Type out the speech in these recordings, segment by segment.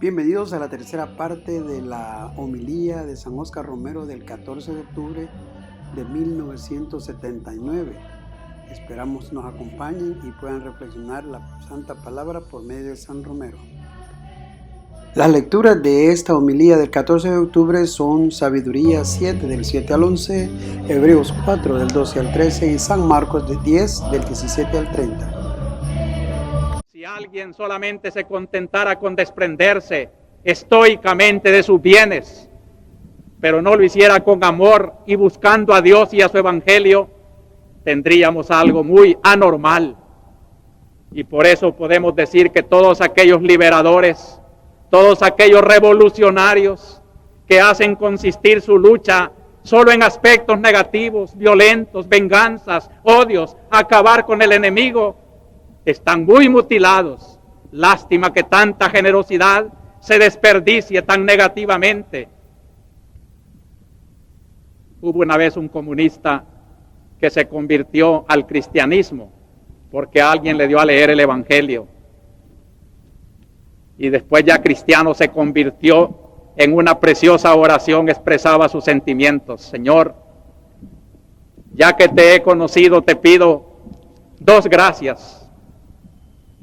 Bienvenidos a la tercera parte de la homilía de San Óscar Romero del 14 de octubre de 1979. Esperamos nos acompañen y puedan reflexionar la Santa Palabra por medio de San Romero. Las lecturas de esta homilía del 14 de octubre son Sabiduría 7 del 7 al 11, Hebreos 4 del 12 al 13 y San Marcos 10 del 17 al 30. Si alguien solamente se contentara con desprenderse estoicamente de sus bienes, pero no lo hiciera con amor y buscando a Dios y a su evangelio, tendríamos algo muy anormal. Y por eso podemos decir que todos aquellos liberadores, todos aquellos revolucionarios que hacen consistir su lucha solo en aspectos negativos, violentos, venganzas, odios, acabar con el enemigo, están muy mutilados. Lástima que tanta generosidad se desperdicie tan negativamente. Hubo una vez un comunista que se convirtió al cristianismo porque alguien le dio a leer el evangelio. Y después ya cristiano se convirtió en una preciosa oración, expresaba sus sentimientos. Señor, ya que te he conocido, te pido dos gracias.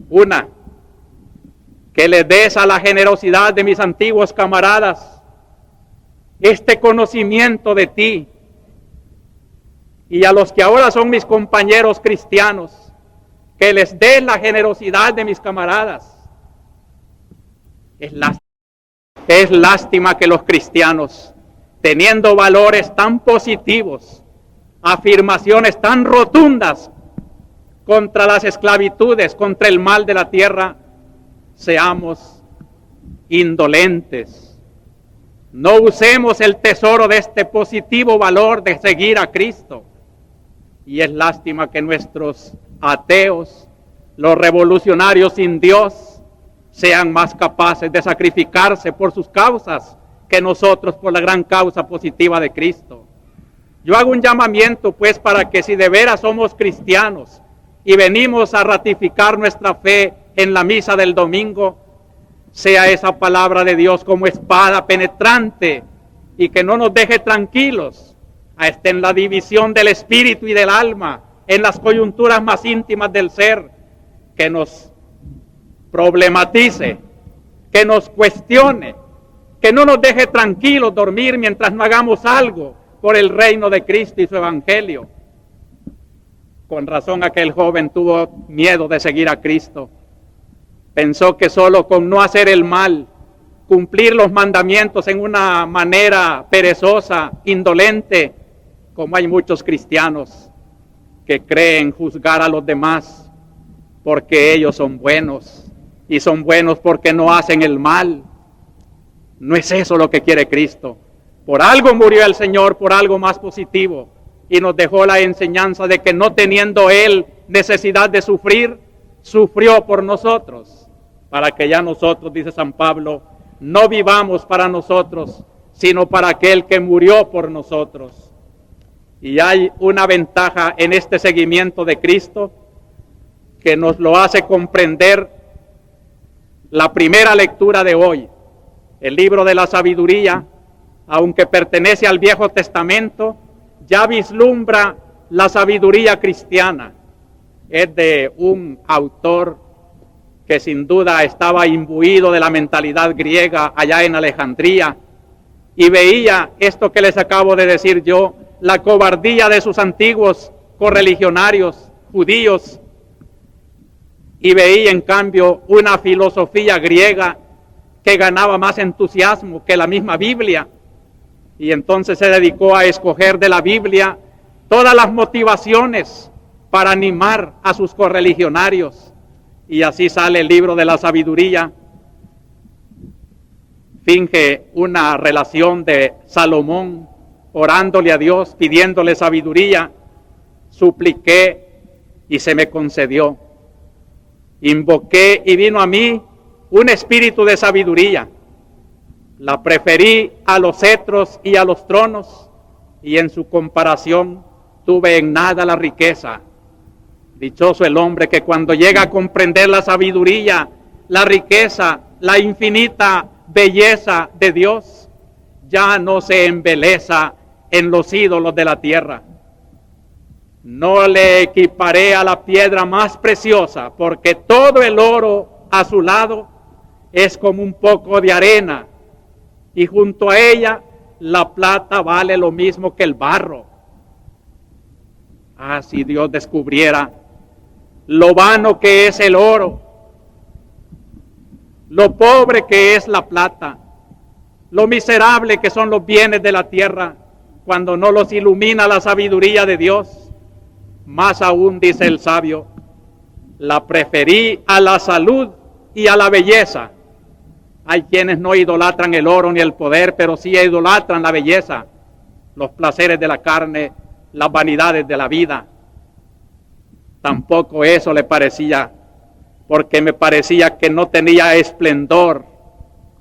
Una, que le des a la generosidad de mis antiguos camaradas este conocimiento de ti, y a los que ahora son mis compañeros cristianos, que les des la generosidad de mis camaradas. Es lástima que los cristianos, teniendo valores tan positivos, afirmaciones tan rotundas contra las esclavitudes, contra el mal de la tierra, seamos indolentes. No usemos el tesoro de este positivo valor de seguir a Cristo. Y es lástima que nuestros ateos, los revolucionarios sin Dios, sean más capaces de sacrificarse por sus causas que nosotros por la gran causa positiva de Cristo. Yo hago un llamamiento pues para que si de veras somos cristianos y venimos a ratificar nuestra fe en la misa del domingo, sea esa palabra de Dios como espada penetrante y que no nos deje tranquilos hasta en la división del espíritu y del alma, en las coyunturas más íntimas del ser, que nos problematice, que nos cuestione, que no nos deje tranquilos dormir mientras no hagamos algo por el reino de Cristo y su evangelio. Con razón aquel joven tuvo miedo de seguir a Cristo. Pensó que solo con no hacer el mal, cumplir los mandamientos en una manera perezosa, indolente, como hay muchos cristianos que creen juzgar a los demás porque ellos son buenos, y son buenos porque no hacen el mal. No es eso lo que quiere Cristo. Por algo murió el Señor, por algo más positivo, y nos dejó la enseñanza de que no teniendo Él necesidad de sufrir, sufrió por nosotros, para que ya nosotros, dice San Pablo, no vivamos para nosotros, sino para aquel que murió por nosotros. Y hay una ventaja en este seguimiento de Cristo que nos lo hace comprender la primera lectura de hoy. El libro de la sabiduría, aunque pertenece al Viejo Testamento, ya vislumbra la sabiduría cristiana. Es de un autor que sin duda estaba imbuido de la mentalidad griega allá en Alejandría, y veía esto que les acabo de decir yo, la cobardía de sus antiguos correligionarios judíos, y veía en cambio una filosofía griega que ganaba más entusiasmo que la misma Biblia, y entonces se dedicó a escoger de la Biblia todas las motivaciones para animar a sus correligionarios, y así sale el libro de la sabiduría. Finge una relación de Salomón orándole a Dios, pidiéndole sabiduría. Supliqué y se me concedió. Invoqué y vino a mí un espíritu de sabiduría. La preferí a los cetros y a los tronos, y en su comparación tuve en nada la riqueza. Dichoso el hombre que cuando llega a comprender la sabiduría, la riqueza, la infinita belleza de Dios, ya no se embeleza en los ídolos de la tierra. No le equiparé a la piedra más preciosa, porque todo el oro a su lado es como un poco de arena, y junto a ella la plata vale lo mismo que el barro. Ah, si Dios descubriera lo vano que es el oro, lo pobre que es la plata, lo miserable que son los bienes de la tierra, cuando no los ilumina la sabiduría de Dios. Más aún, dice el sabio, la preferí a la salud y a la belleza. Hay quienes no idolatran el oro ni el poder, pero sí idolatran la belleza, los placeres de la carne, las vanidades de la vida. Tampoco eso le parecía, porque me parecía que no tenía esplendor,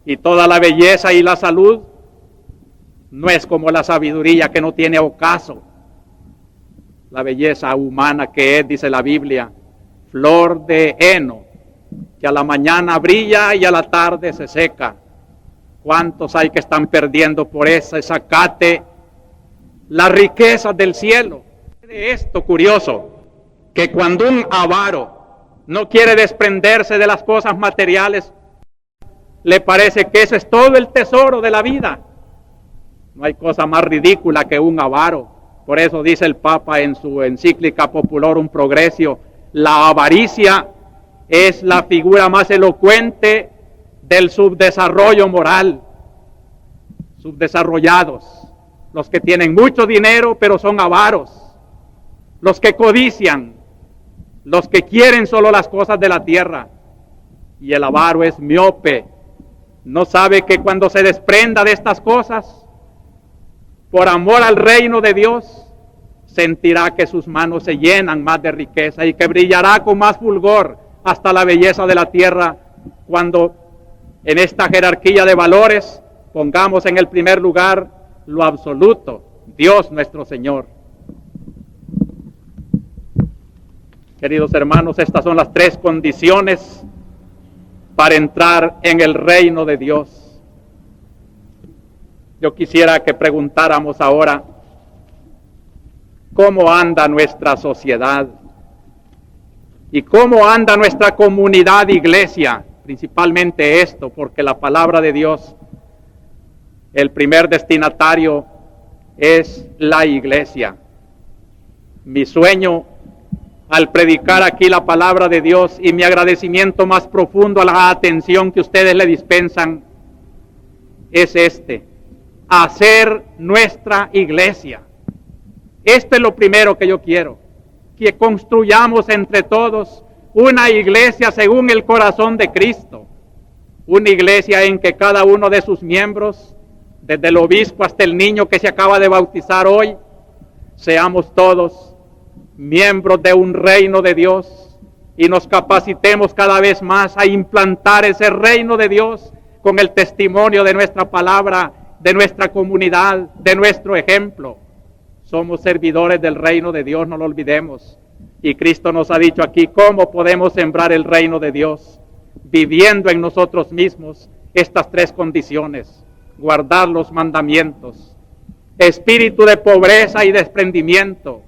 y toda la belleza y la salud no es como la sabiduría que no tiene ocaso. La belleza humana que es, dice la Biblia, flor de heno, que a la mañana brilla y a la tarde se seca. ¿Cuántos hay que están perdiendo por ese zacate las riquezas del cielo? De esto curioso, que cuando un avaro no quiere desprenderse de las cosas materiales, le parece que eso es todo el tesoro de la vida. No hay cosa más ridícula que un avaro. Por eso dice el Papa en su encíclica Populorum Progressio, la avaricia es la figura más elocuente del subdesarrollo moral. Subdesarrollados, los que tienen mucho dinero pero son avaros, los que codician, los que quieren solo las cosas de la tierra. Y el avaro es miope, no sabe que cuando se desprenda de estas cosas, por amor al reino de Dios, sentirá que sus manos se llenan más de riqueza y que brillará con más fulgor hasta la belleza de la tierra, cuando en esta jerarquía de valores pongamos en el primer lugar lo absoluto, Dios nuestro Señor. Queridos hermanos, estas son las tres condiciones para entrar en el reino de Dios. Yo quisiera que preguntáramos ahora, ¿cómo anda nuestra sociedad? ¿Y cómo anda nuestra comunidad iglesia? Principalmente esto, porque la palabra de Dios, el primer destinatario es la iglesia. Mi sueño al predicar aquí la palabra de Dios y mi agradecimiento más profundo a la atención que ustedes le dispensan es hacer nuestra iglesia. Esto es lo primero que yo quiero, que construyamos entre todos una iglesia según el corazón de Cristo, una iglesia en que cada uno de sus miembros, desde el obispo hasta el niño que se acaba de bautizar hoy, seamos todos miembros de un reino de Dios y nos capacitemos cada vez más a implantar ese reino de Dios con el testimonio de nuestra palabra, de nuestra comunidad, de nuestro ejemplo. Somos servidores del reino de Dios, no lo olvidemos. Y Cristo nos ha dicho aquí cómo podemos sembrar el reino de Dios, viviendo en nosotros mismos estas tres condiciones: guardar los mandamientos, espíritu de pobreza y desprendimiento,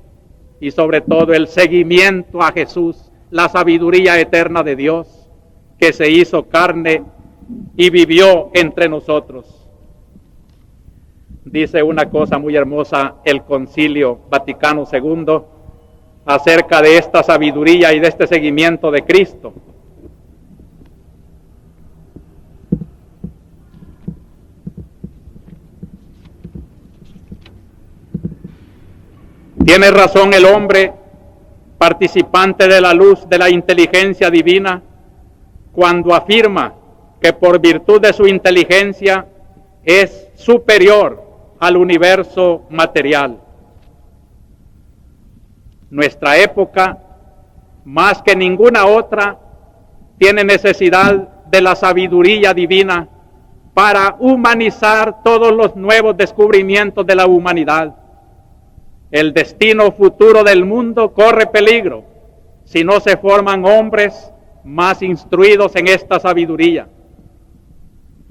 y sobre todo el seguimiento a Jesús, la sabiduría eterna de Dios, que se hizo carne y vivió entre nosotros. Dice una cosa muy hermosa el Concilio Vaticano II acerca de esta sabiduría y de este seguimiento de Cristo. Tiene razón el hombre, participante de la luz de la inteligencia divina, cuando afirma que por virtud de su inteligencia es superior al universo material. Nuestra época, más que ninguna otra, tiene necesidad de la sabiduría divina para humanizar todos los nuevos descubrimientos de la humanidad. El destino futuro del mundo corre peligro si no se forman hombres más instruidos en esta sabiduría.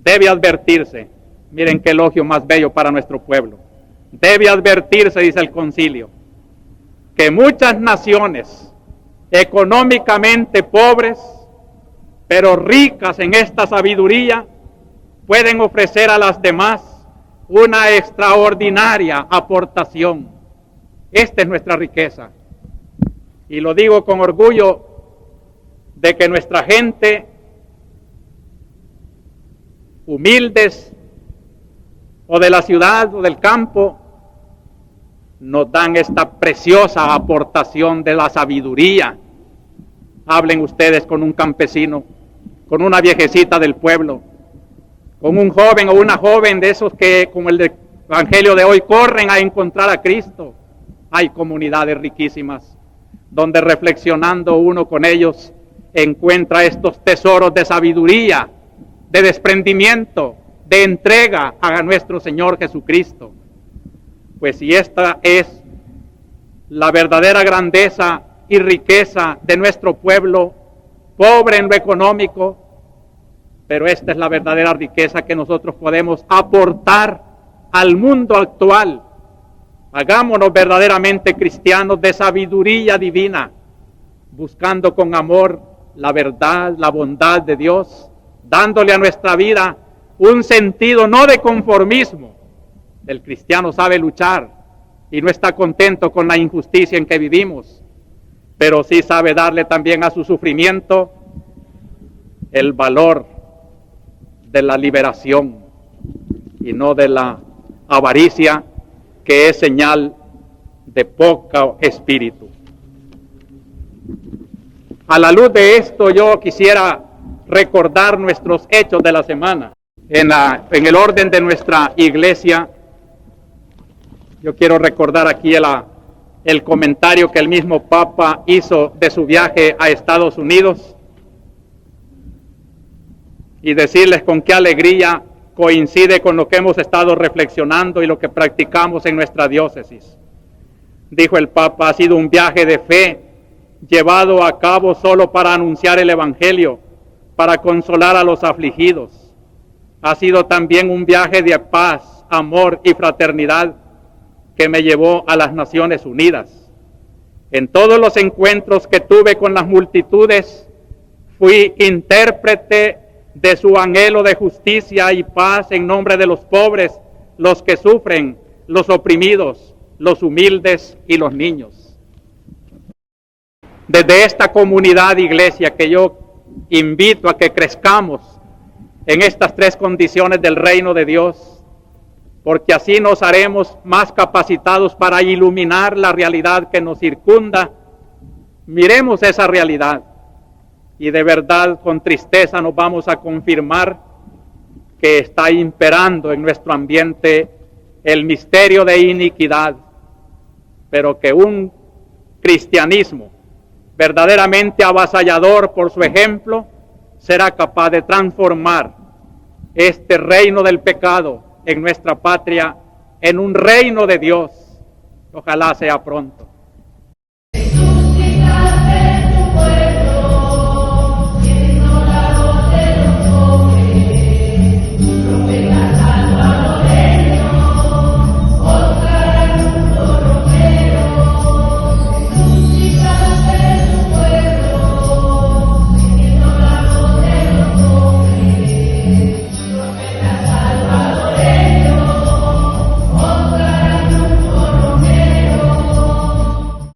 Debe advertirse, miren qué elogio más bello para nuestro pueblo, debe advertirse, dice el concilio, que muchas naciones económicamente pobres, pero ricas en esta sabiduría, pueden ofrecer a las demás una extraordinaria aportación. Esta es nuestra riqueza. Y lo digo con orgullo de que nuestra gente, humildes o de la ciudad o del campo, nos dan esta preciosa aportación de la sabiduría. Hablen ustedes con un campesino, con una viejecita del pueblo, con un joven o una joven de esos que, como el Evangelio de hoy, corren a encontrar a Cristo. Hay comunidades riquísimas donde, reflexionando uno con ellos, encuentra estos tesoros de sabiduría, de desprendimiento, de entrega a nuestro Señor Jesucristo. Pues si esta es la verdadera grandeza y riqueza de nuestro pueblo, pobre en lo económico, pero esta es la verdadera riqueza que nosotros podemos aportar al mundo actual. Hagámonos verdaderamente cristianos de sabiduría divina, buscando con amor la verdad, la bondad de Dios, dándole a nuestra vida un sentido no de conformismo. El cristiano sabe luchar y no está contento con la injusticia en que vivimos, pero sí sabe darle también a su sufrimiento el valor de la liberación y no de la avaricia, que es señal de poco espíritu. A la luz de esto, yo quisiera recordar nuestros hechos de la semana. En el orden de nuestra iglesia, yo quiero recordar aquí el comentario que el mismo Papa hizo de su viaje a Estados Unidos y decirles con qué alegría coincide con lo que hemos estado reflexionando y lo que practicamos en nuestra diócesis. Dijo el Papa: ha sido un viaje de fe llevado a cabo solo para anunciar el Evangelio, para consolar a los afligidos. Ha sido también un viaje de paz, amor y fraternidad que me llevó a las Naciones Unidas. En todos los encuentros que tuve con las multitudes, fui intérprete de su anhelo de justicia y paz en nombre de los pobres, los que sufren, los oprimidos, los humildes y los niños. Desde esta comunidad, iglesia, que yo invito a que crezcamos en estas tres condiciones del reino de Dios, porque así nos haremos más capacitados para iluminar la realidad que nos circunda. Miremos esa realidad y de verdad con tristeza nos vamos a confirmar que está imperando en nuestro ambiente el misterio de iniquidad, pero que un cristianismo verdaderamente avasallador por su ejemplo será capaz de transformar este reino del pecado en nuestra patria en un reino de Dios. Ojalá sea pronto.